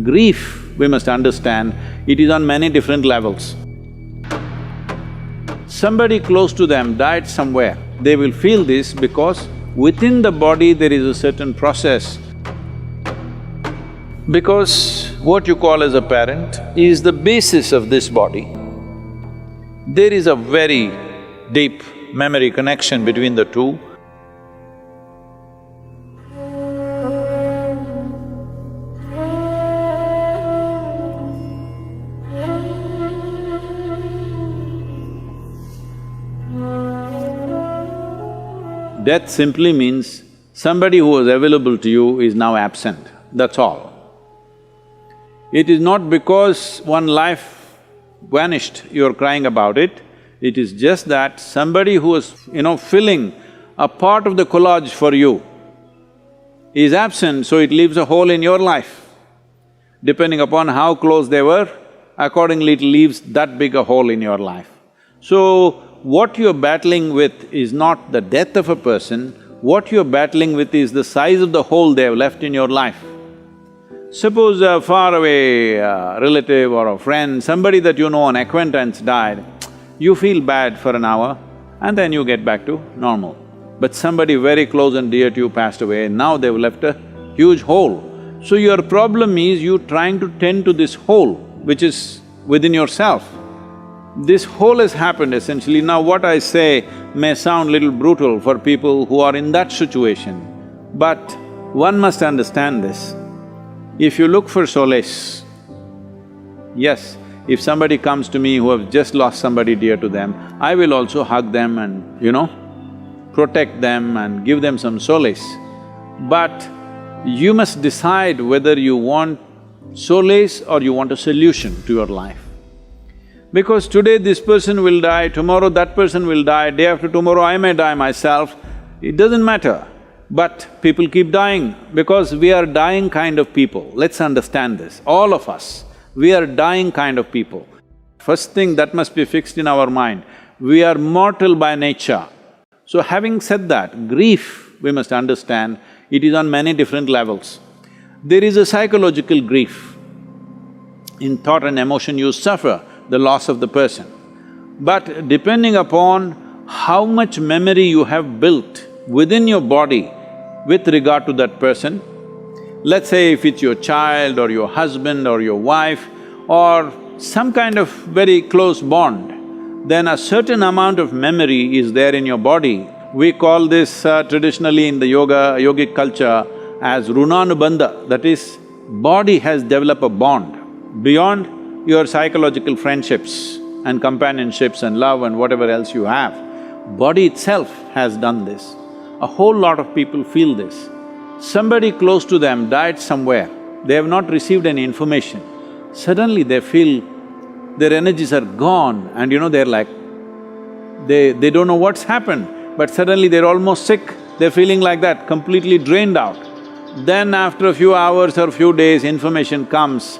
Grief, we must understand, it is on many different levels. Somebody close to them died somewhere, they will feel this because within the body there is a certain process. Because what you call as a parent is the basis of this body. There is a very deep memory connection between the two. Death simply means somebody who was available to you is now absent, that's all. It is not because one life vanished, you're crying about it. It is just that somebody who was, filling a part of the collage for you is absent, so it leaves a hole in your life. Depending upon how close they were, accordingly it leaves that big a hole in your life. So, what you're battling with is not the death of a person, what you're battling with is the size of the hole they have left in your life. Suppose a faraway relative or a friend, somebody that you know, an acquaintance died, you feel bad for an hour and then you get back to normal. But somebody very close and dear to you passed away, now they've left a huge hole. So your problem is you trying to tend to this hole which is within yourself. This hole has happened essentially. Now what I say may sound little brutal for people who are in that situation, but one must understand this. If you look for solace, yes, if somebody comes to me who have just lost somebody dear to them, I will also hug them and, protect them and give them some solace. But you must decide whether you want solace or you want a solution to your life. Because today this person will die, tomorrow that person will die, day after tomorrow I may die myself, it doesn't matter. But people keep dying because we are dying kind of people. Let's understand this, all of us, we are dying kind of people. First thing that must be fixed in our mind, we are mortal by nature. So having said that, grief, we must understand, it is on many different levels. There is a psychological grief. In thought and emotion you suffer the loss of the person. But depending upon how much memory you have built within your body with regard to that person, let's say if it's your child or your husband or your wife or some kind of very close bond, then a certain amount of memory is there in your body. We call this traditionally in the yogic culture as runanubandha, that is, body has developed a bond beyond your psychological friendships and companionships and love and whatever else you have. Body itself has done this. A whole lot of people feel this. Somebody close to them died somewhere, they have not received any information. Suddenly they feel their energies are gone and they're like… they don't know what's happened, but suddenly they're almost sick, they're feeling like that, completely drained out. Then after a few hours or few days, information comes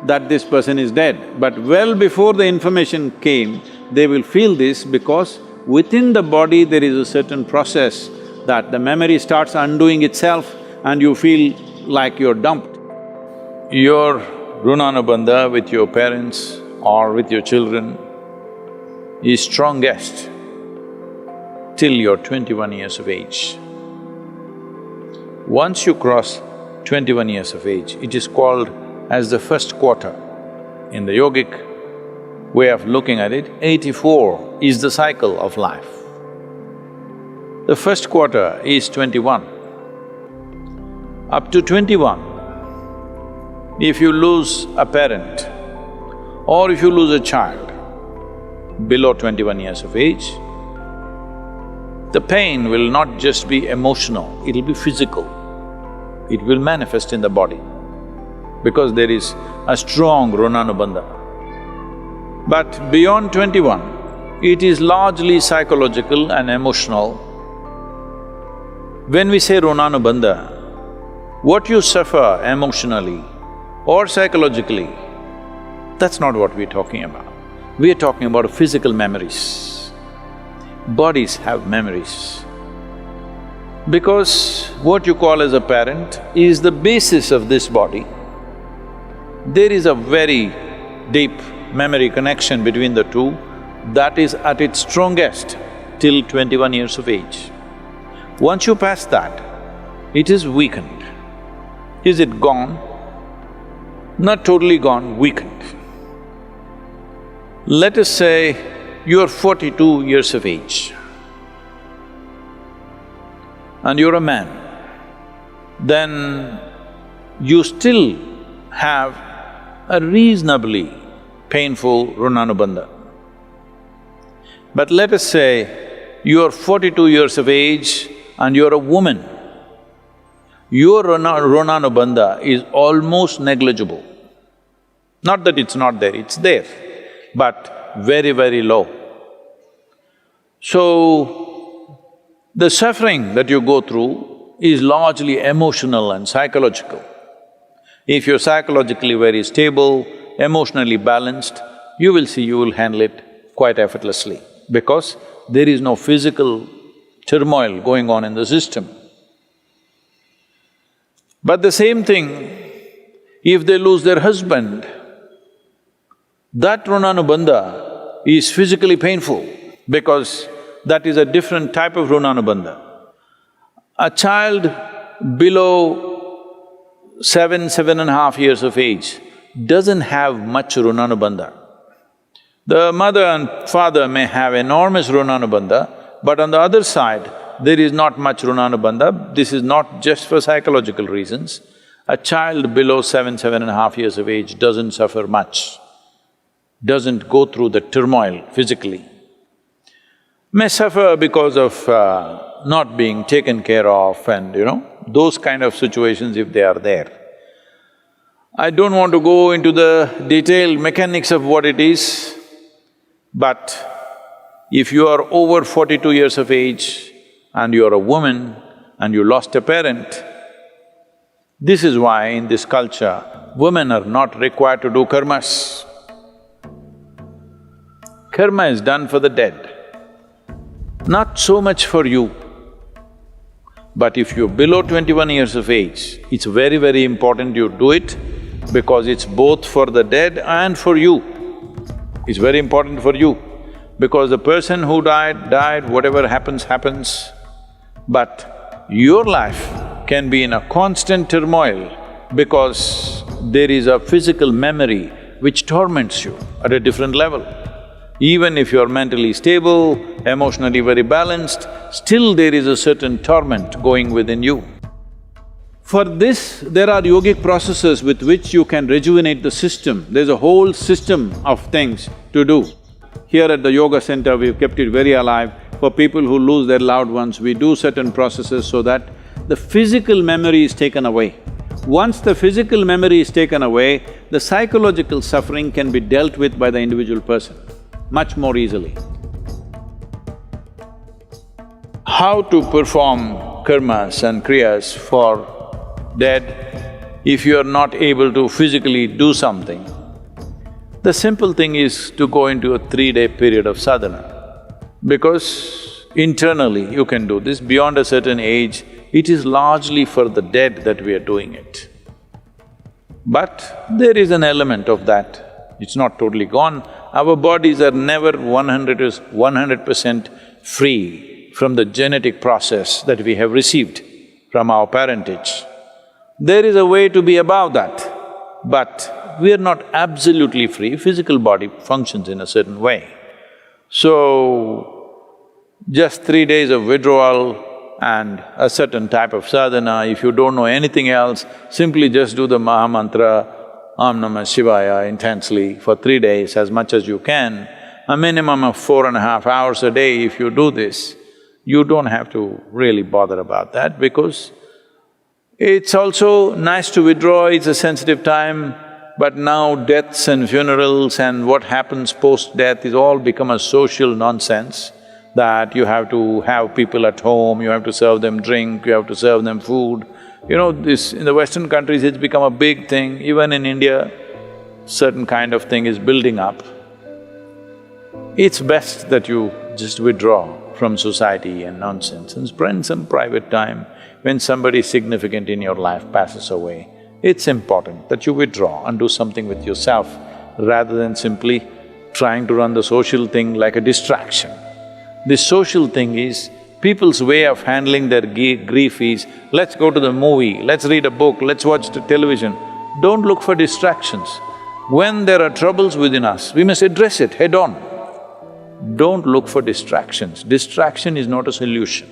that this person is dead. But well before the information came, they will feel this because within the body there is a certain process that the memory starts undoing itself and you feel like you're dumped. Your runanubandha with your parents or with your children is strongest till you're 21 years of age. Once you cross 21 years of age, it is called as the first quarter. In the yogic way of looking at it, 84 is the cycle of life. The first quarter is 21. Up to 21, if you lose a parent or if you lose a child below 21 years of age, the pain will not just be emotional, it'll be physical. It will manifest in the body because there is a strong runanubandha. But beyond 21, it is largely psychological and emotional. When we say runanubandha, what you suffer emotionally or psychologically, that's not what we're talking about. We are talking about physical memories. Bodies have memories. Because what you call as a parent is the basis of this body. There is a very deep memory connection between the two that is at its strongest till 21 years of age. Once you pass that, it is weakened. Is it gone? Not totally gone, weakened. Let us say you're 42 years of age and you're a man, then you still have a reasonably painful runanubandha. But let us say you're 42 years of age and you're a woman, your runanubandha is almost negligible. Not that it's not there, it's there, but very, very low. So, the suffering that you go through is largely emotional and psychological. If you're psychologically very stable, emotionally balanced, you will see you will handle it quite effortlessly because there is no physical turmoil going on in the system. But the same thing, if they lose their husband, that runanubandha is physically painful because that is a different type of runanubandha. A child below 7.5 years of age doesn't have much runanubandha. The mother and father may have enormous runanubandha, but on the other side, there is not much runanubandha. This is not just for psychological reasons. A child below 7.5 years of age doesn't suffer much, doesn't go through the turmoil physically. May suffer because of not being taken care of and, those kind of situations if they are there. I don't want to go into the detailed mechanics of what it is, but if you are over 42 years of age and you are a woman and you lost a parent, this is why in this culture, women are not required to do karmas. Karma is done for the dead, not so much for you. But if you're below 21 years of age, it's very, very important you do it because it's both for the dead and for you. It's very important for you because the person who died, whatever happens, happens. But your life can be in a constant turmoil because there is a physical memory which torments you at a different level. Even if you're mentally stable, emotionally very balanced, still there is a certain torment going within you. For this, there are yogic processes with which you can rejuvenate the system. There's a whole system of things to do. Here at the yoga center, we've kept it very alive. For people who lose their loved ones, we do certain processes so that the physical memory is taken away. Once the physical memory is taken away, the psychological suffering can be dealt with by the individual person much more easily. How to perform karmas and kriyas for dead if you are not able to physically do something? The simple thing is to go into a 3-day period of sadhana, because internally you can do this. Beyond a certain age, it is largely for the dead that we are doing it. But there is an element of that, it's not totally gone. Our bodies are never 100% free from the genetic process that we have received from our parentage. There is a way to be above that, but we are not absolutely free. Physical body functions in a certain way. So, just 3 days of withdrawal and a certain type of sadhana, if you don't know anything else, simply just do the Maha Mantra, Om Namah Shivaya intensely for 3 days as much as you can. A minimum of 4.5 hours a day if you do this, you don't have to really bother about that because it's also nice to withdraw, it's a sensitive time, but now deaths and funerals and what happens post-death is all become a social nonsense that you have to have people at home, you have to serve them drink, you have to serve them food. This… in the Western countries it's become a big thing, even in India, certain kind of thing is building up. It's best that you just withdraw from society and nonsense and spend some private time when somebody significant in your life passes away. it's important that you withdraw and do something with yourself rather than simply trying to run the social thing like a distraction. This social thing is, people's way of handling their grief is, let's go to the movie, let's read a book, let's watch the television. Don't look for distractions. When there are troubles within us, we must address it head on. Don't look for distractions. Distraction is not a solution.